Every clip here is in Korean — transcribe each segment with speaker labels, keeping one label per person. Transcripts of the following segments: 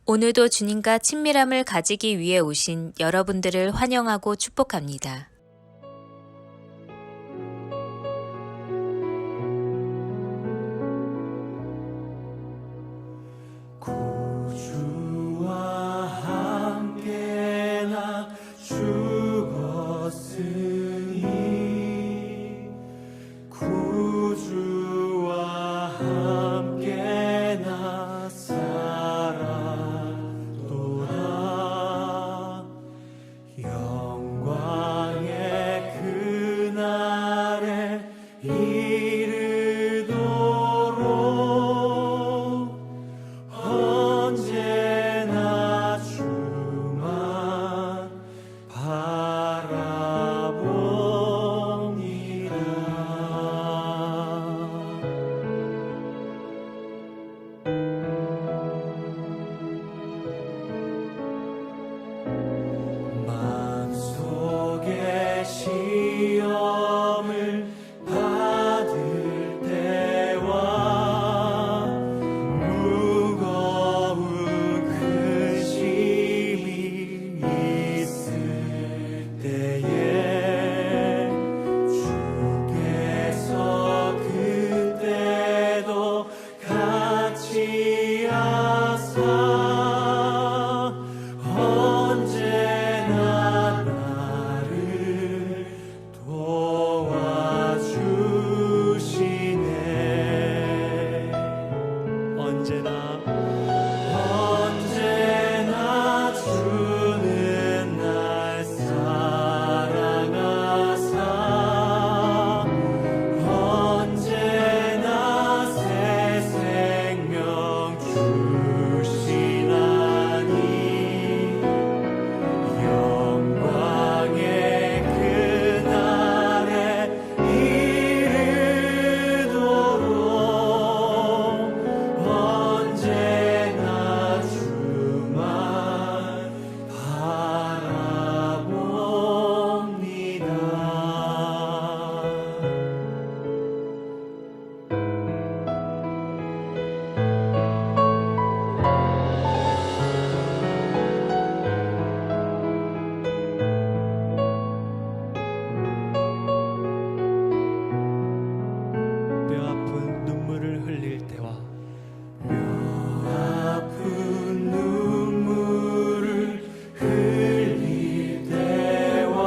Speaker 1: 오늘도 주님과 친밀함을 가지기 위해 오신 여러분들을 환영하고 축복합니다.
Speaker 2: 구주와 함께 나 죽었으니 구주와 함께 나 살았도다. 영광의 그날에 이르도록 언제나 주만 바라봅니다. 마음속에 시험을 받을 때와 무거운 근심이 있을 때에 주께서 그때도 같이 하사 언제나 나를 도와주시네. 언제나 주는 날 사랑하사 언제나 새 생명 주시나니 영광의 그날에 이르도록 언제나 주만 바라봅니다. 뼈 아픈 눈물을 흘릴 때와 뼈 아픈 눈물을 흘릴 때와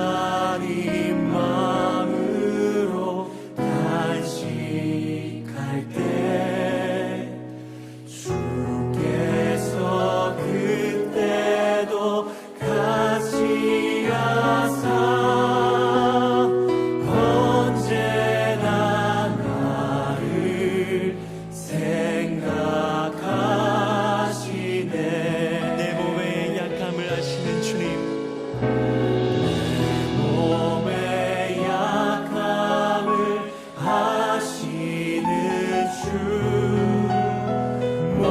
Speaker 2: 쓰라린 마음으로 단식할 때 주께서 그때도 같이 하사 언제나 나를 생각하시네. 내 몸의 약함을 아시는 주님, 몸의 약함을 아시는 주, 못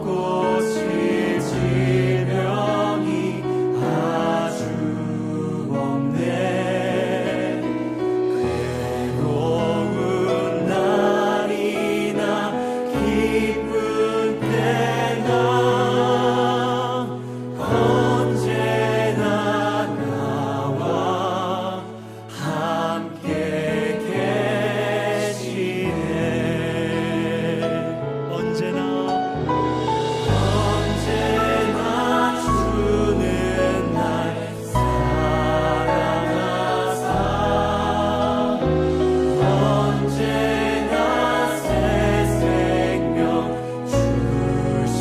Speaker 2: 고칠 질병이 아주 없네. 괴로운 날이나 기쁜 때나 언제나 나와 함께 계시네. 언제나 주는 날 사랑하사 언제나 새 생명 주시나니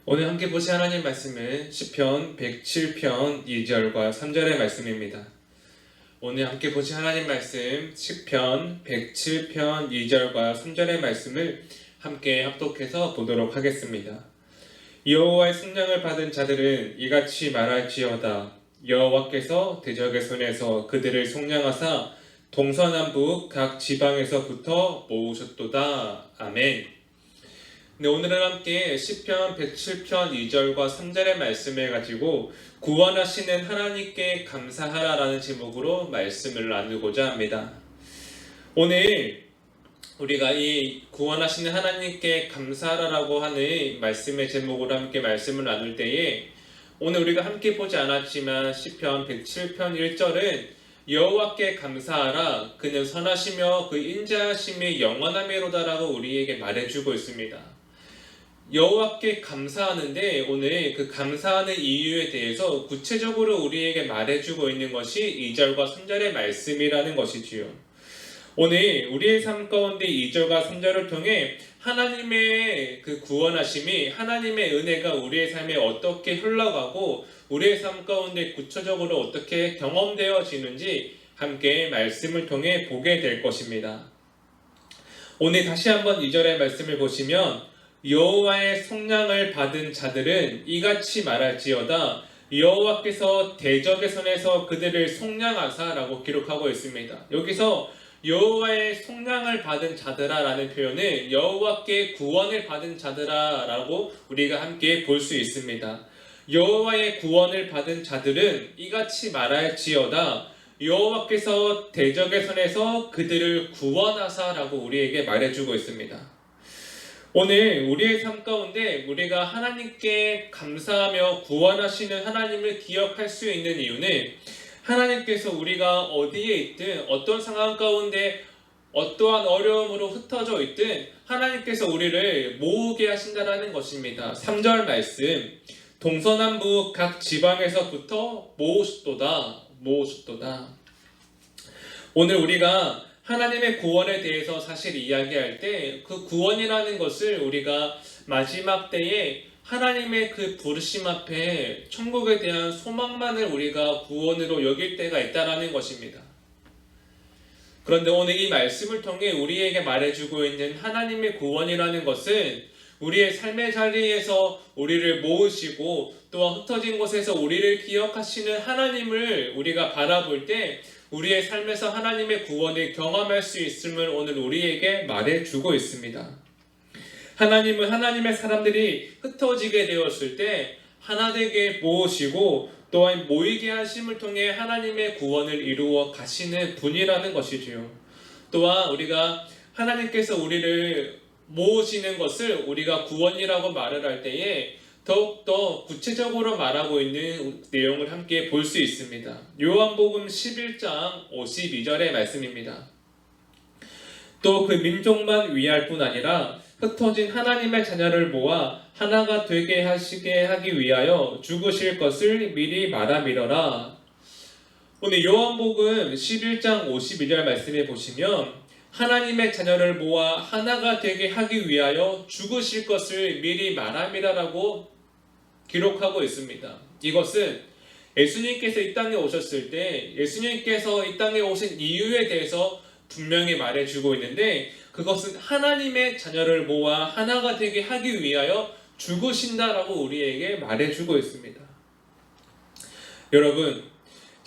Speaker 3: 오늘 함께 보실 하나님 말씀은 시편 107편 2절과 3절의 말씀입니다. 오늘 함께 보실 하나님 말씀 시편 107편 2절과 3절의 말씀을 함께 합독해서 보도록 하겠습니다. 여호와의 성령을 받은 자들은 이같이 말할지어다. 여호와께서 대적의 손에서 그들을 속량하사 동서남북 각 지방에서부터 모으셨도다. 아멘. 네, 오늘은 함께 시편 107편 2절과 3절의 말씀을 가지고 구원하시는 하나님께 감사하라라는 제목으로 말씀을 나누고자 합니다. 오늘 우리가 이 구원하시는 하나님께 감사하라라고 하는 말씀의 제목으로 함께 말씀을 나눌 때에 오늘 우리가 함께 보지 않았지만 시편 107편 1절은 여호와께 감사하라 그는 선하시며 그 인자하심이 영원하미로다라고 우리에게 말해주고 있습니다. 여호와께 감사하는데 오늘 그 감사하는 이유에 대해서 구체적으로 우리에게 말해주고 있는 것이 2절과 3절의 말씀이라는 것이지요. 오늘 우리의 삶 가운데 2절과 3절을 통해 하나님의 그 구원하심이 하나님의 은혜가 우리의 삶에 어떻게 흘러가고 우리의 삶 가운데 구체적으로 어떻게 경험되어지는지 함께 말씀을 통해 보게 될 것입니다. 오늘 다시 한번 2절의 말씀을 보시면 여호와의 속량을 받은 자들은 이같이 말할지어다. 여호와께서 대적의 손에서 그들을 속량하사라고 기록하고 있습니다. 여기서 여호와의 속량을 받은 자들아라는 표현은 여호와께 구원을 받은 자들아라고 우리가 함께 볼 수 있습니다. 여호와의 구원을 받은 자들은 이같이 말할지어다. 여호와께서 대적의 손에서 그들을 구원하사라고 우리에게 말해주고 있습니다. 오늘 우리의 삶 가운데 우리가 하나님께 감사하며 구원하시는 하나님을 기억할 수 있는 이유는 하나님께서 우리가 어디에 있든 어떤 상황 가운데 어떠한 어려움으로 흩어져 있든 하나님께서 우리를 모으게 하신다는 것입니다. 3절 말씀 동서남북 각 지방에서부터 모으셨도다. 오늘 우리가 하나님의 구원에 대해서 사실 이야기할 때 그 구원이라는 것을 우리가 마지막 때에 하나님의 그 부르심 앞에 천국에 대한 소망만을 우리가 구원으로 여길 때가 있다라는 것입니다. 그런데 오늘 이 말씀을 통해 우리에게 말해주고 있는 하나님의 구원이라는 것은 우리의 삶의 자리에서 우리를 모으시고 또한 흩어진 곳에서 우리를 기억하시는 하나님을 우리가 바라볼 때 우리의 삶에서 하나님의 구원을 경험할 수 있음을 오늘 우리에게 말해주고 있습니다. 하나님은 하나님의 사람들이 흩어지게 되었을 때 하나 되게 모으시고 또한 모이게 하심을 통해 하나님의 구원을 이루어 가시는 분이라는 것이지요. 또한 우리가 하나님께서 우리를 모으시는 것을 우리가 구원이라고 말을 할 때에 더욱더 구체적으로 말하고 있는 내용을 함께 볼 수 있습니다. 요한복음 11장 52절의 말씀입니다. 또 그 민족만 위할 뿐 아니라 흩어진 하나님의 자녀를 모아 하나가 되게 하기 위하여 죽으실 것을 미리 말하미러라. 오늘 요한복음 11장 52절 말씀에 보시면 하나님의 자녀를 모아 하나가 되게 하기 위하여 죽으실 것을 미리 말함이라라고 기록하고 있습니다. 이것은 예수님께서 이 땅에 오셨을 때 예수님께서 이 땅에 오신 이유에 대해서 분명히 말해주고 있는데 그것은 하나님의 자녀를 모아 하나가 되게 하기 위하여 죽으신다라고 우리에게 말해주고 있습니다. 여러분,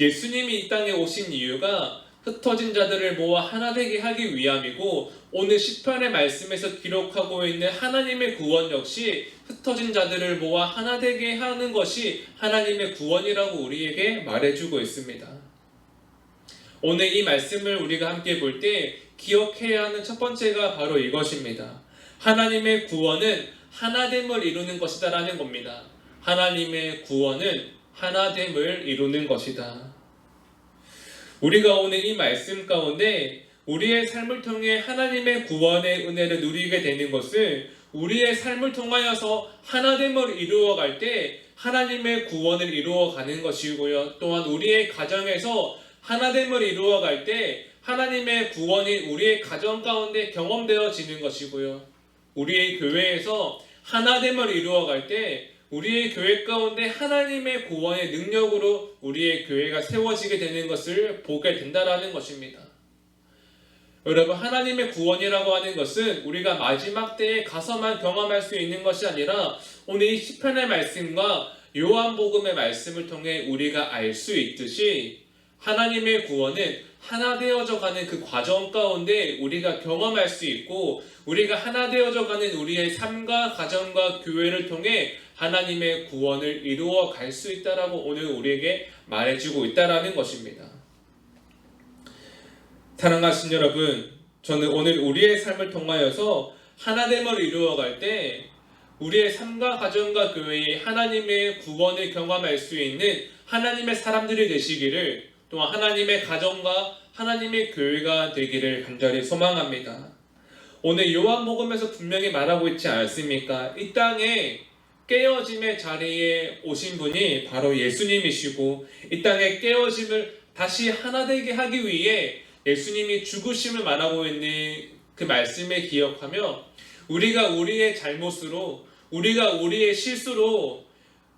Speaker 3: 예수님이 이 땅에 오신 이유가 흩어진 자들을 모아 하나 되게 하기 위함이고 오늘 시편의 말씀에서 기록하고 있는 하나님의 구원 역시 흩어진 자들을 모아 하나 되게 하는 것이 하나님의 구원이라고 우리에게 말해주고 있습니다. 오늘 이 말씀을 우리가 함께 볼 때 기억해야 하는 첫 번째가 바로 이것입니다. 하나님의 구원은 하나됨을 이루는 것이다라는 겁니다. 하나님의 구원은 하나됨을 이루는 것이다. 우리가 오늘 이 말씀 가운데 우리의 삶을 통해 하나님의 구원의 은혜를 누리게 되는 것을 우리의 삶을 통하여서 하나됨을 이루어갈 때 하나님의 구원을 이루어가는 것이고요. 또한 우리의 가정에서 하나됨을 이루어갈 때 하나님의 구원이 우리의 가정 가운데 경험되어지는 것이고요. 우리의 교회에서 하나됨을 이루어갈 때 우리의 교회 가운데 하나님의 구원의 능력으로 우리의 교회가 세워지게 되는 것을 보게 된다라는 것입니다. 여러분, 하나님의 구원이라고 하는 것은 우리가 마지막 때에 가서만 경험할 수 있는 것이 아니라 오늘 이 시편의 말씀과 요한복음의 말씀을 통해 우리가 알 수 있듯이 하나님의 구원은 하나 되어져 가는 그 과정 가운데 우리가 경험할 수 있고 우리가 하나 되어져 가는 우리의 삶과 가정과 교회를 통해 하나님의 구원을 이루어 갈 수 있다라고 오늘 우리에게 말해주고 있다라는 것입니다. 사랑하신 여러분, 저는 오늘 우리의 삶을 통하여서 하나됨을 이루어갈 때 우리의 삶과 가정과 교회에 하나님의 구원을 경험할 수 있는 하나님의 사람들이 되시기를, 또한 하나님의 가정과 하나님의 교회가 되기를 간절히 소망합니다. 오늘 요한복음에서 분명히 말하고 있지 않습니까? 이 땅에 깨어짐의 자리에 오신 분이 바로 예수님이시고 이 땅의 깨어짐을 다시 하나 되게 하기 위해 예수님이 죽으심을 말하고 있는 그 말씀을 기억하며 우리가 우리의 잘못으로, 우리가 우리의 실수로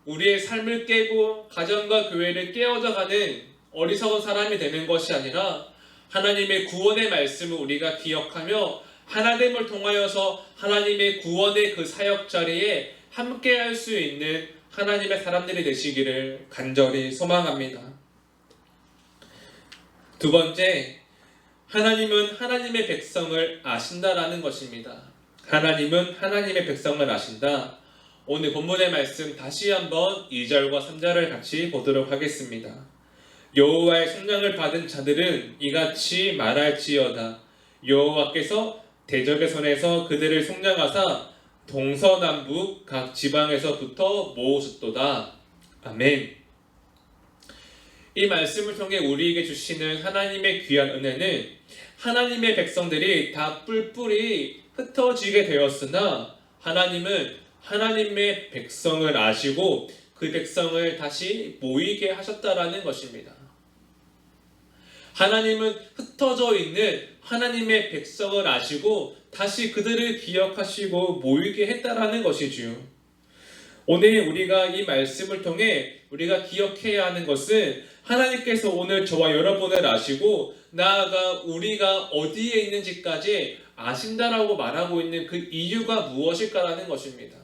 Speaker 3: 우리의 삶을 깨고 가정과 교회를 깨어져 가는 어리석은 사람이 되는 것이 아니라 하나님의 구원의 말씀을 우리가 기억하며 하나됨을 통하여서 하나님의 구원의 그 사역 자리에 함께 할 수 있는 하나님의 사람들이 되시기를 간절히 소망합니다. 두 번째, 하나님은 하나님의 백성을 아신다라는 것입니다. 하나님은 하나님의 백성을 아신다. 오늘 본문의 말씀 다시 한번 2절과 3절을 같이 보도록 하겠습니다. 여호와의 성령을 받은 자들은 이같이 말할지어다. 여호와께서 대적의 손에서 그들을 속량하사 동서남북 각 지방에서부터 모으셨도다. 아멘. 이 말씀을 통해 우리에게 주시는 하나님의 귀한 은혜는 하나님의 백성들이 다 뿔뿔이 흩어지게 되었으나 하나님은 하나님의 백성을 아시고 그 백성을 다시 모이게 하셨다라는 것입니다. 하나님은 흩어져 있는 하나님의 백성을 아시고 다시 그들을 기억하시고 모이게 했다라는 것이지요. 오늘 우리가 이 말씀을 통해 우리가 기억해야 하는 것은 하나님께서 오늘 저와 여러분을 아시고 나아가 우리가 어디에 있는지까지 아신다라고 말하고 있는 그 이유가 무엇일까라는 것입니다.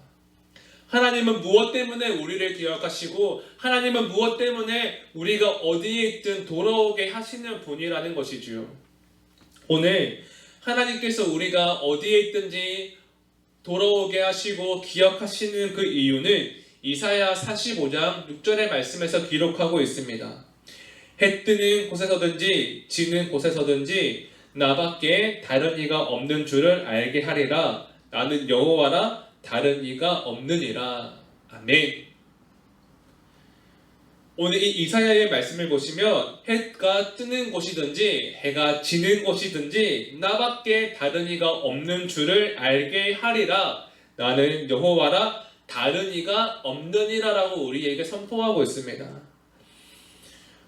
Speaker 3: 하나님은 무엇 때문에 우리를 기억하시고 하나님은 무엇 때문에 우리가 어디에 있든 돌아오게 하시는 분이라는 것이지요. 오늘 하나님께서 우리가 어디에 있든지 돌아오게 하시고 기억하시는 그 이유는 이사야 45장 6절의 말씀에서 기록하고 있습니다. 해 뜨는 곳에서든지 지는 곳에서든지 나밖에 다른 이가 없는 줄을 알게 하리라. 나는 여호와라, 다른 이가 없느니라. 아멘. 오늘 이 이사야의 말씀을 보시면 해가 뜨는 곳이든지 해가 지는 곳이든지 나밖에 다른 이가 없는 줄을 알게 하리라. 나는 여호와라, 다른 이가 없느니라 라고 우리에게 선포하고 있습니다.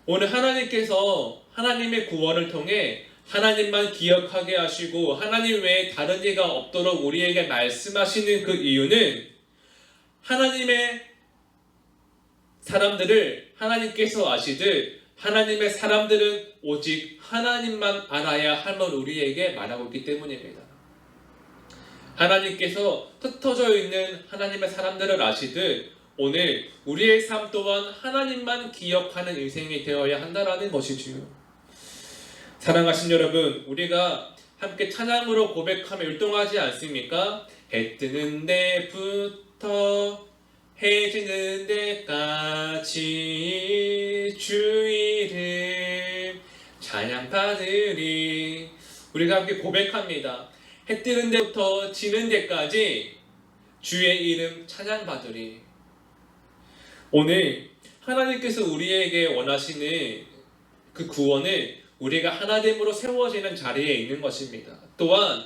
Speaker 3: 오늘 하나님께서 하나님의 구원을 통해 하나님만 기억하게 하시고 하나님 외에 다른 이가 없도록 우리에게 말씀하시는 그 이유는 하나님의 사람들을 하나님께서 아시듯 하나님의 사람들은 오직 하나님만 알아야 함을 우리에게 말하고 있기 때문입니다. 하나님께서 흩어져 있는 하나님의 사람들을 아시듯 오늘 우리의 삶 또한 하나님만 기억하는 인생이 되어야 한다라는 것이지요. 사랑하신 여러분, 우리가 함께 찬양으로 고백하며 율동하지 않습니까? 해 뜨는 데부터 해 지는 데까지 주 이름 찬양 받으리. 우리가 함께 고백합니다. 해 뜨는 데부터 지는 데까지 주의 이름 찬양 받으리. 오늘 하나님께서 우리에게 원하시는 그 구원을 우리가 하나됨으로 세워지는 자리에 있는 것입니다. 또한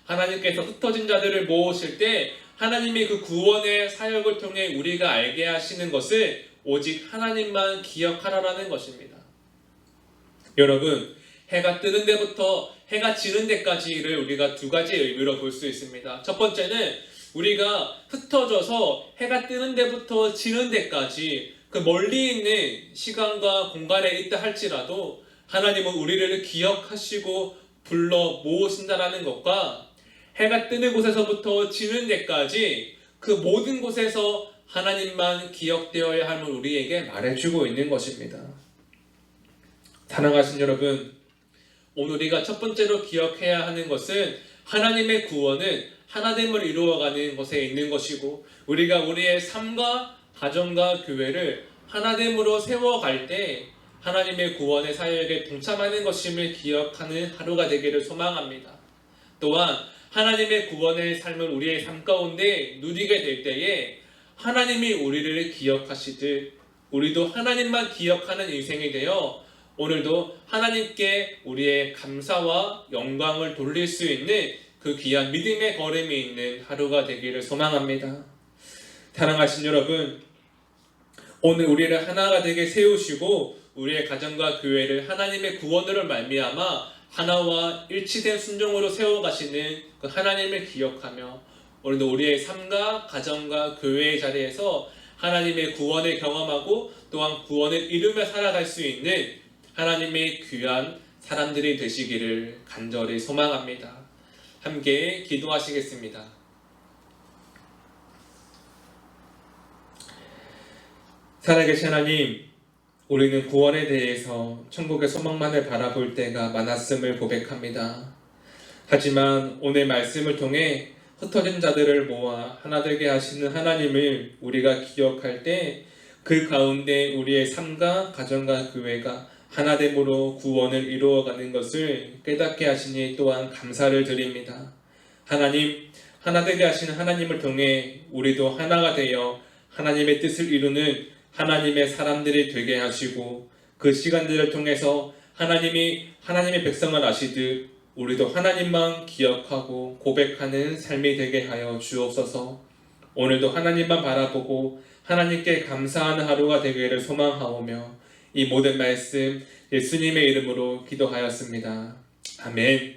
Speaker 3: 하나님께서 흩어진 자들을 모으실 때 하나님이 그 구원의 사역을 통해 우리가 알게 하시는 것을 오직 하나님만 기억하라라는 것입니다. 여러분, 해가 뜨는 데부터 해가 지는 데까지를 우리가 두 가지 의미로 볼 수 있습니다. 첫 번째는 우리가 흩어져서 해가 뜨는 데부터 지는 데까지 그 멀리 있는 시간과 공간에 있다 할지라도 하나님은 우리를 기억하시고 불러 모으신다라는 것과 해가 뜨는 곳에서부터 지는 데까지 그 모든 곳에서 하나님만 기억되어야 함을 우리에게 말해주고 있는 것입니다. 사랑하신 여러분, 오늘 우리가 첫 번째로 기억해야 하는 것은 하나님의 구원은 하나됨을 이루어가는 것에 있는 것이고, 우리가 우리의 삶과 가정과 교회를 하나됨으로 세워갈 때 하나님의 구원의 사역에 동참하는 것임을 기억하는 하루가 되기를 소망합니다. 또한 하나님의 구원의 삶을 우리의 삶 가운데 누리게 될 때에 하나님이 우리를 기억하시듯 우리도 하나님만 기억하는 인생이 되어 오늘도 하나님께 우리의 감사와 영광을 돌릴 수 있는 그 귀한 믿음의 걸음이 있는 하루가 되기를 소망합니다. 사랑하신 여러분, 오늘 우리를 하나가 되게 세우시고 우리의 가정과 교회를 하나님의 구원으로 말미암아 하나와 일치된 순종으로 세워가시는 그 하나님을 기억하며 오늘도 우리의 삶과 가정과 교회의 자리에서 하나님의 구원을 경험하고 또한 구원을 이루며 살아갈 수 있는 하나님의 귀한 사람들이 되시기를 간절히 소망합니다. 함께 기도하시겠습니다. 살아계신 하나님, 우리는 구원에 대해서 천국의 소망만을 바라볼 때가 많았음을 고백합니다. 하지만 오늘 말씀을 통해 흩어진 자들을 모아 하나 되게 하시는 하나님을 우리가 기억할 때 그 가운데 우리의 삶과 가정과 교회가 하나됨으로 구원을 이루어가는 것을 깨닫게 하시니 또한 감사를 드립니다. 하나님, 하나 되게 하시는 하나님을 통해 우리도 하나가 되어 하나님의 뜻을 이루는 하나님의 사람들이 되게 하시고 그 시간들을 통해서 하나님이 하나님의 백성을 아시듯 우리도 하나님만 기억하고 고백하는 삶이 되게 하여 주옵소서. 오늘도 하나님만 바라보고 하나님께 감사하는 하루가 되기를 소망하오며 이 모든 말씀 예수님의 이름으로 기도하였습니다. 아멘.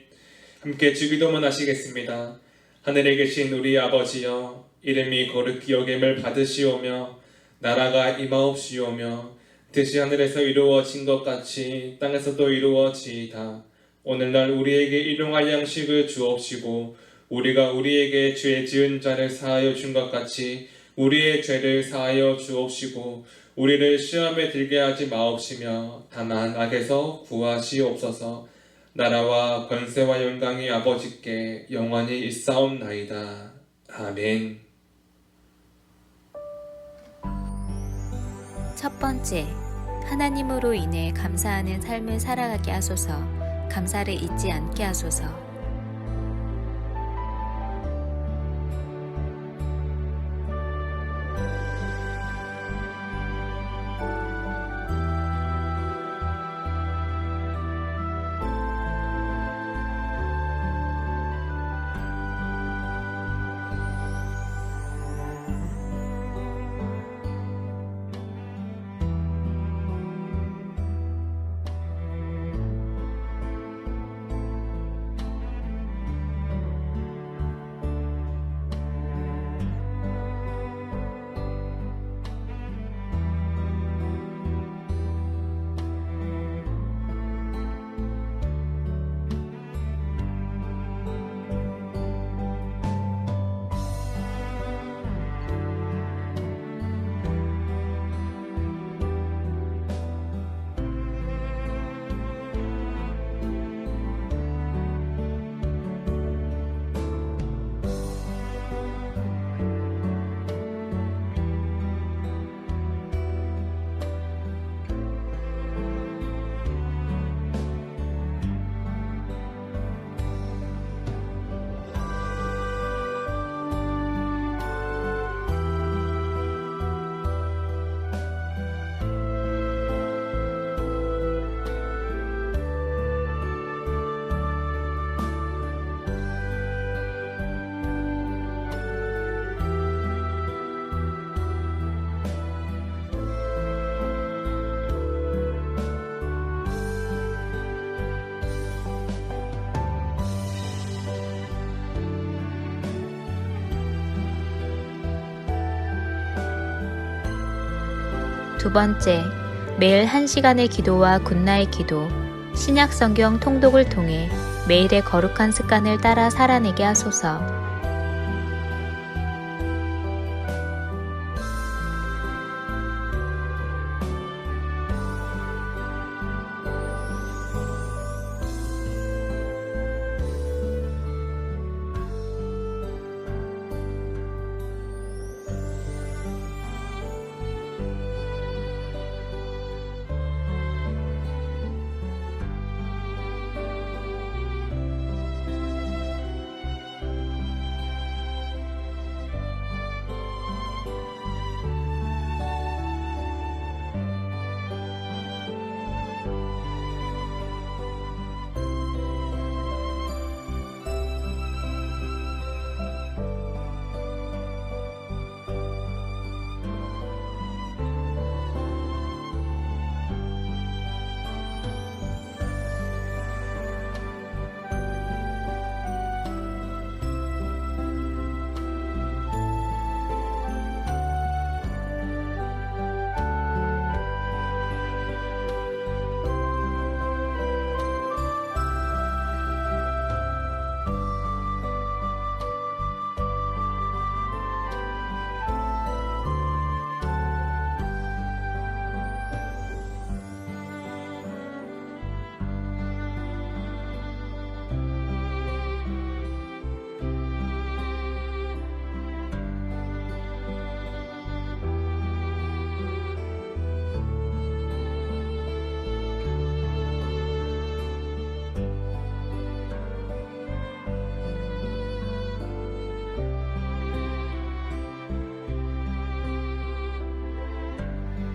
Speaker 3: 함께 주기도문 하시겠습니다. 하늘에 계신 우리 아버지여, 이름이 거룩히 여김을 받으시오며 나라가 임하옵시오며 뜻이 하늘에서 이루어진 것 같이 땅에서도 이루어지이다. 오늘날 우리에게 일용할 양식을 주옵시고 우리가 우리에게 죄 지은 자를 사하여 준 것 같이 우리의 죄를 사하여 주옵시고 우리를 시험에 들게 하지 마옵시며 다만 악에서 구하시옵소서. 나라와 권세와 영광이 아버지께 영원히 있사옵나이다. 아멘.
Speaker 1: 첫 번째, 하나님으로 인해 감사하는 삶을 살아가게 하소서. 감사를 잊지 않게 하소서. 두 번째, 매일 1시간의 기도와 굿나잇 기도, 신약 성경 통독을 통해 매일의 거룩한 습관을 따라 살아내게 하소서.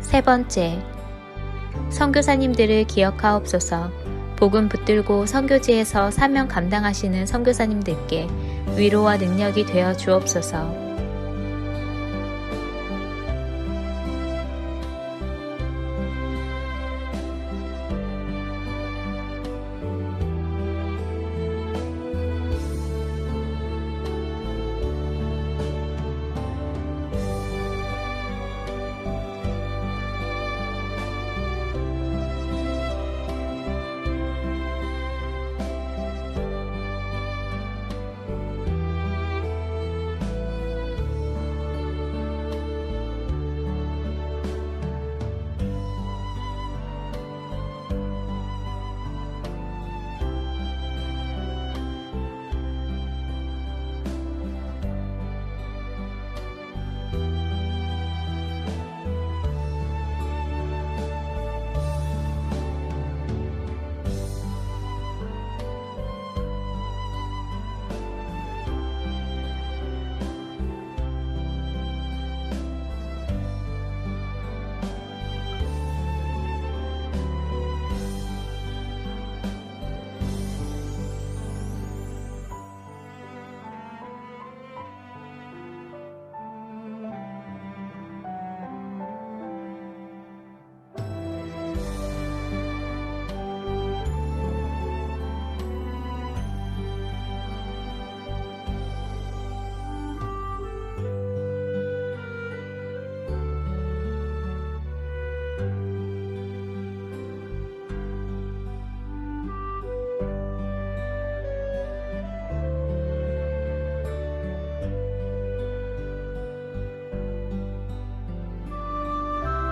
Speaker 1: 세 번째, 선교사님들을 기억하옵소서. 복음 붙들고 선교지에서 사명 감당하시는 선교사님들께 위로와 능력이 되어 주옵소서.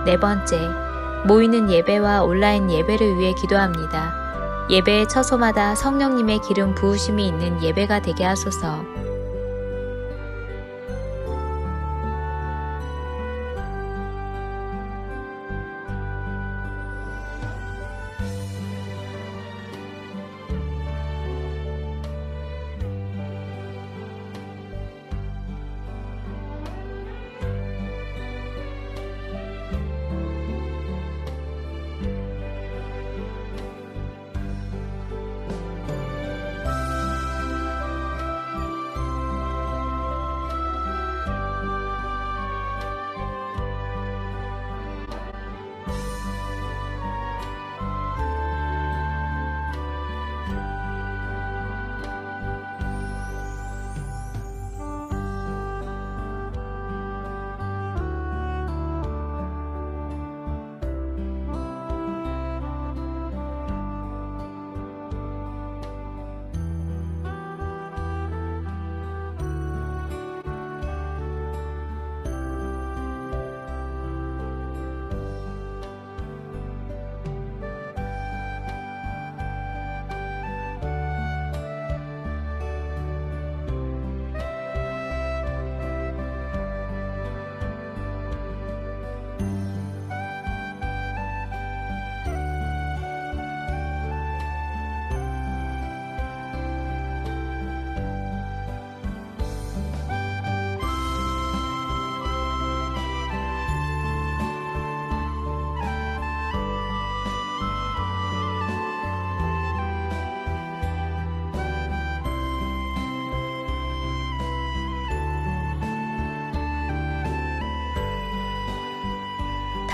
Speaker 1: 네 번째, 모이는 예배와 온라인 예배를 위해 기도합니다. 예배의 처소마다 성령님의 기름 부으심이 있는 예배가 되게 하소서.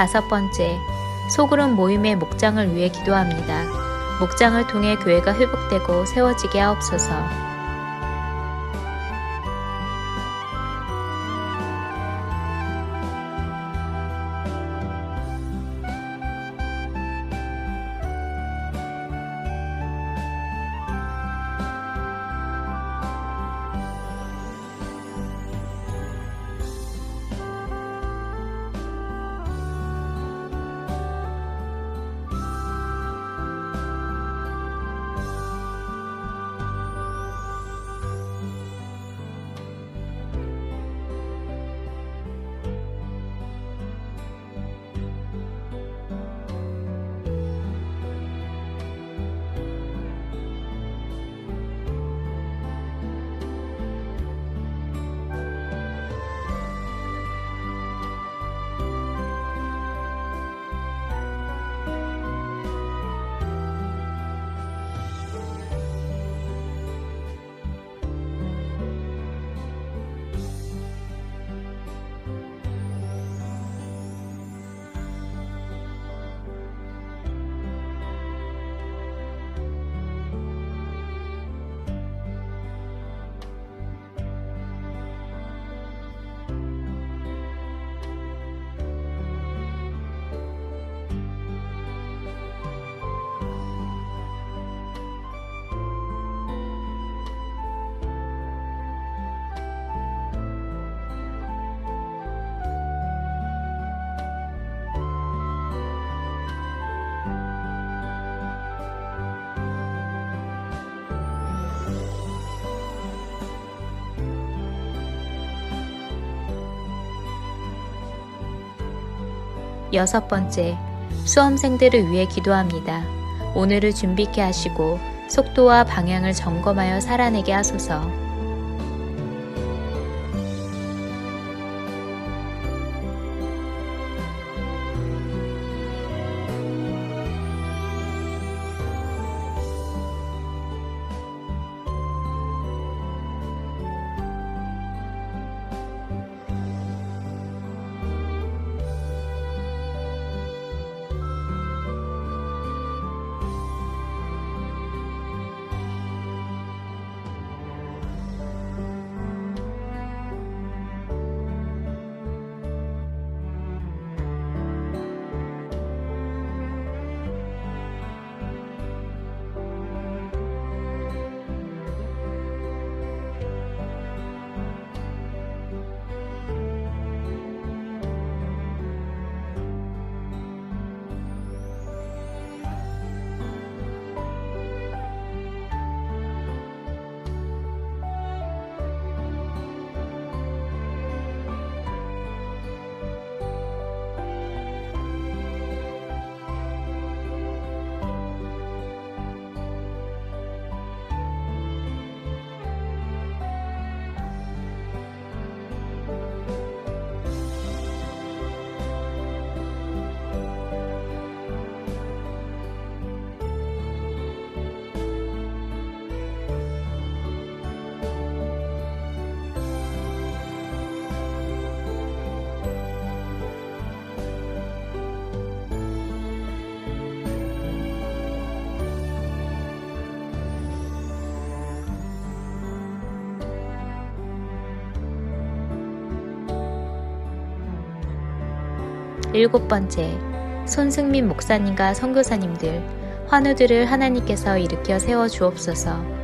Speaker 1: 5번째, 소그룹 모임의 목장을 위해 기도합니다. 목장을 통해 교회가 회복되고 세워지게 하옵소서. 여섯 번째, 수험생들을 위해 기도합니다. 오늘을 준비케 하시고 속도와 방향을 점검하여 살아내게 하소서. 일곱 번째, 손승민 목사님과 선교사님들, 환우들을 하나님께서 일으켜 세워 주옵소서.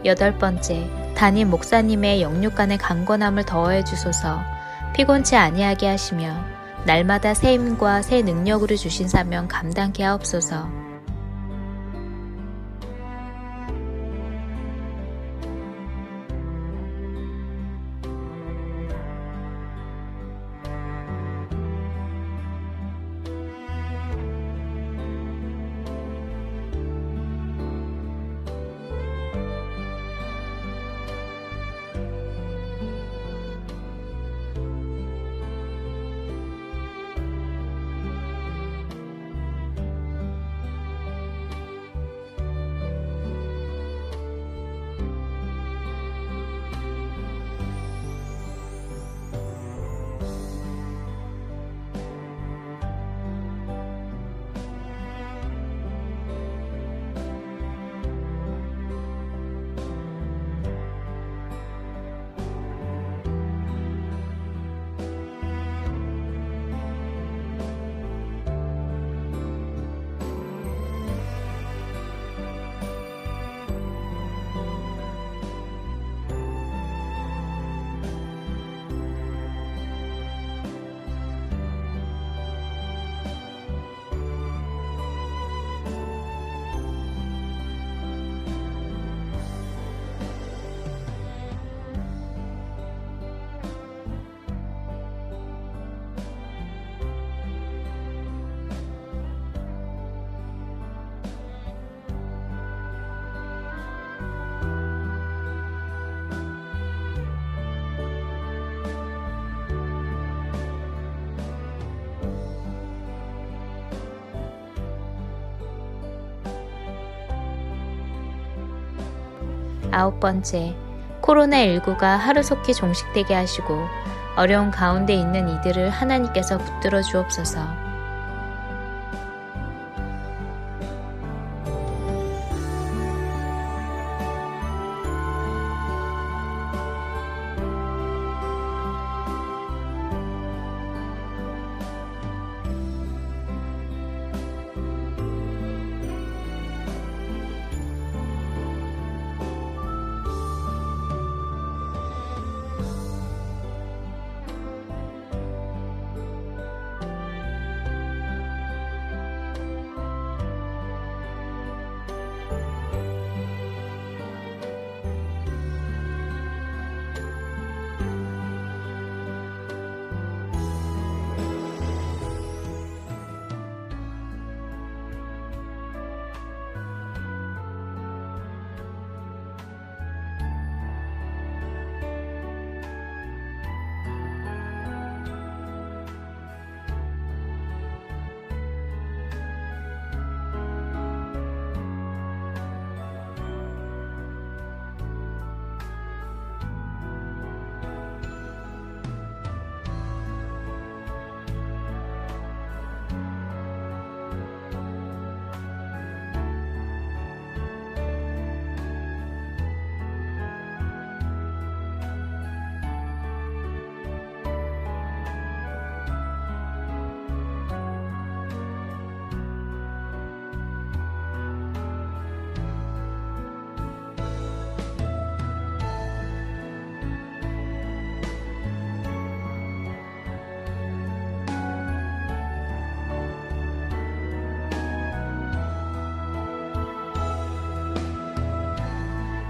Speaker 1: 8번째, 담임 목사님의 영육간의 강건함을 더하여 주소서. 피곤치 아니하게 하시며 날마다 새 힘과 새 능력으로 주신 사명 감당케 하옵소서. 아홉 번째, 코로나19가 하루속히 종식되게 하시고 어려운 가운데 있는 이들을 하나님께서 붙들어 주옵소서.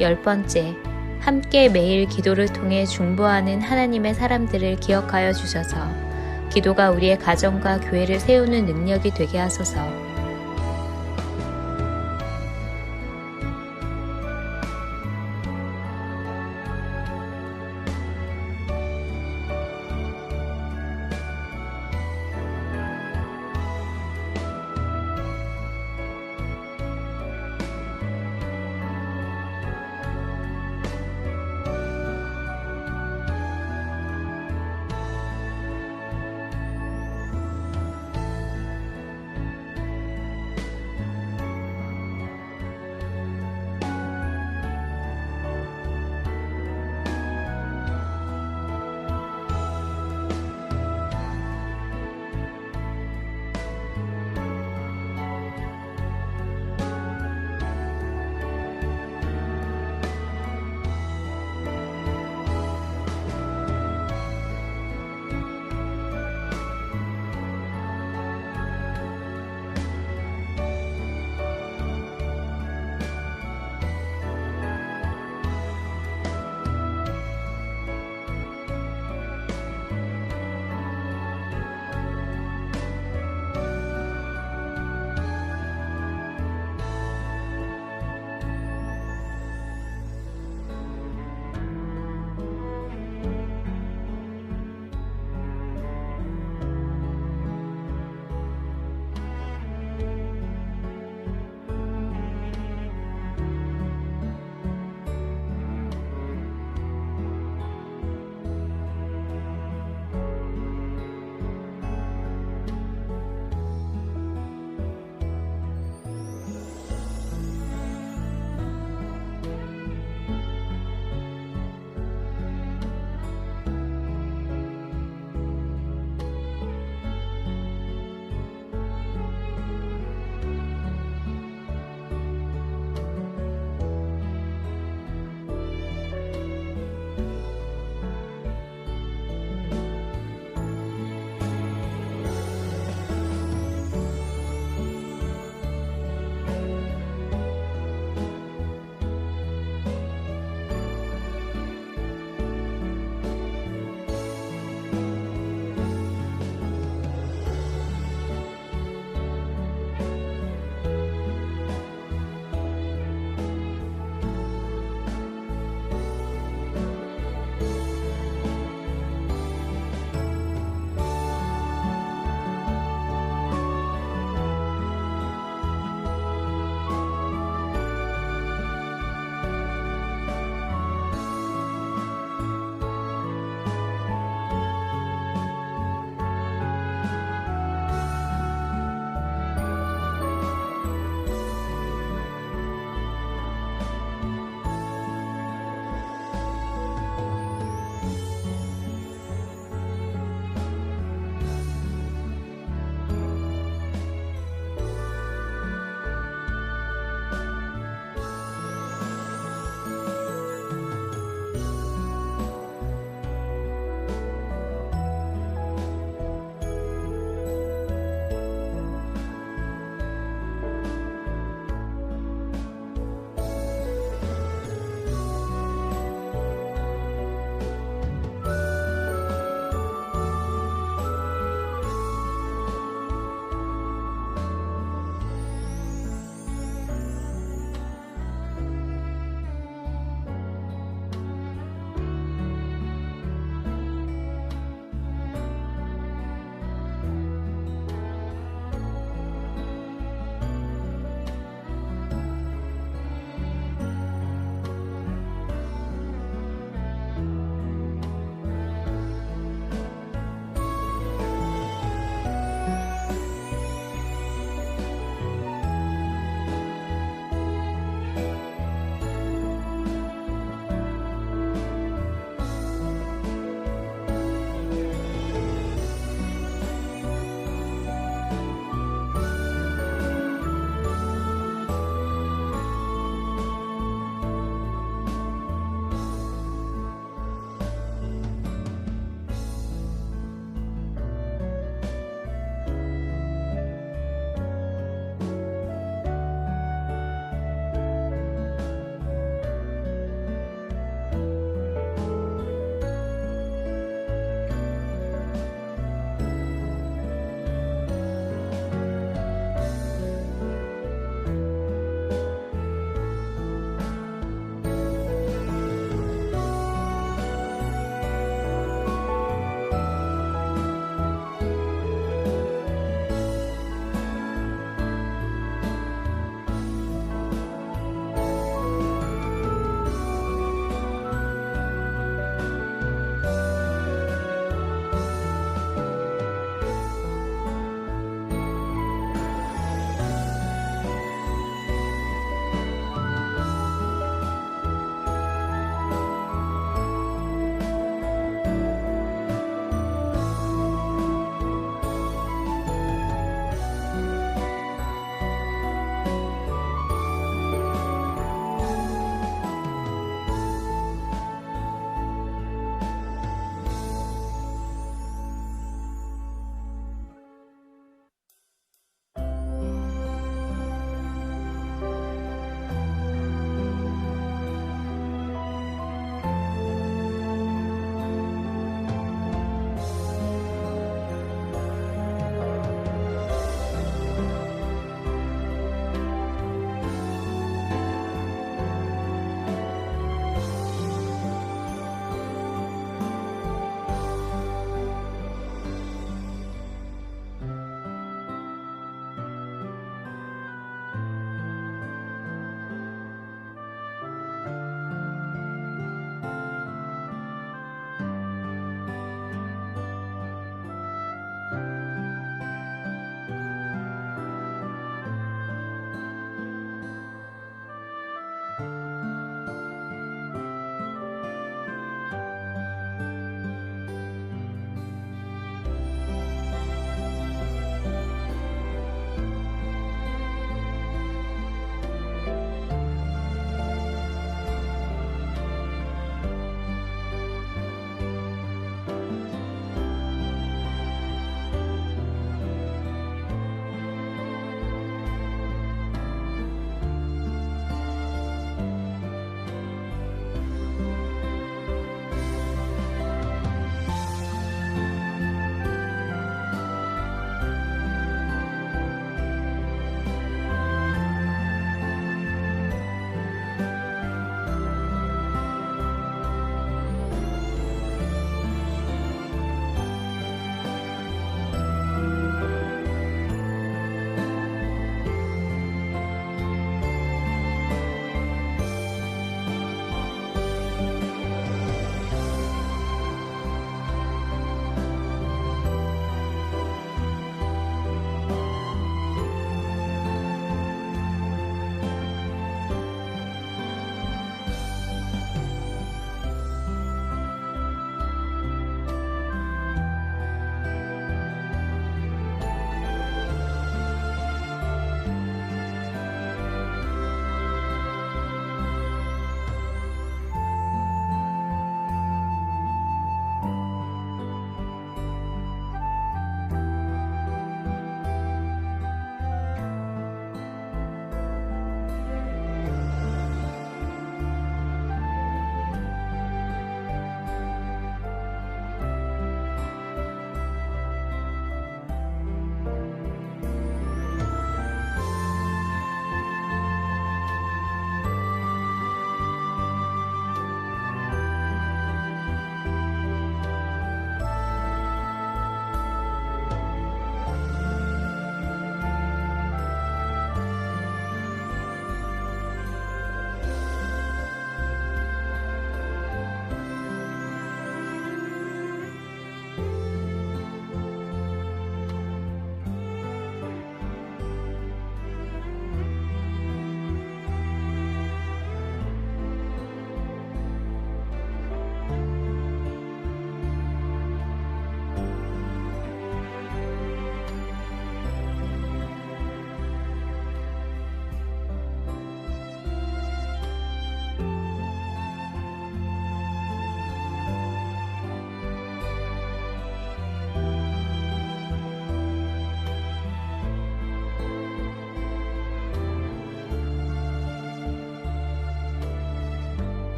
Speaker 1: 열 번째, 함께 매일 기도를 통해 중보하는 하나님의 사람들을 기억하여 주셔서 기도가 우리의 가정과 교회를 세우는 능력이 되게 하소서.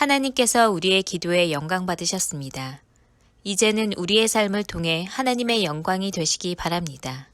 Speaker 1: 하나님께서 우리의 기도에 영광 받으셨습니다. 이제는 우리의 삶을 통해 하나님의 영광이 되시기 바랍니다.